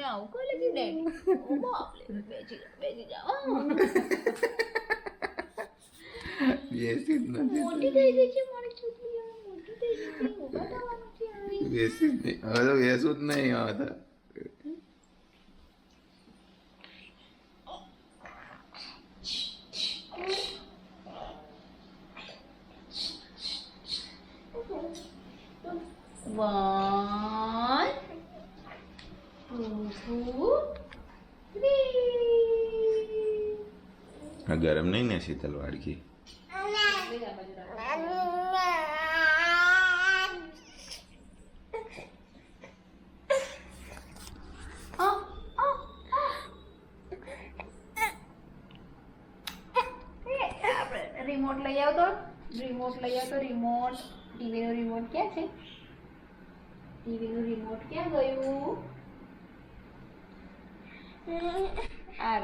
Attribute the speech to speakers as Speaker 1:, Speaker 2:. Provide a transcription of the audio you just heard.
Speaker 1: આવું કહે કે ડેડી ઓ બાપ રે બેસી જાઓ
Speaker 2: બેસી જ નથી
Speaker 1: મોટી થઈ ગઈ છે મારી છોકરી હવે મોટી થઈ ગઈ છે ઊભા થવાનું છે હવે
Speaker 2: બેસી જ નહીં હવે તો બેસું જ નહીં હવે તો
Speaker 1: One, two, three.
Speaker 2: આ ગરમ નહીં ને શીતલ વાડકી
Speaker 1: રિમોટ લઈ આવ તો રિમોટ ટીવી નો રિમોટ ક્યાં છે ટીવી નું રિમોટ ક્યાં ગયું આ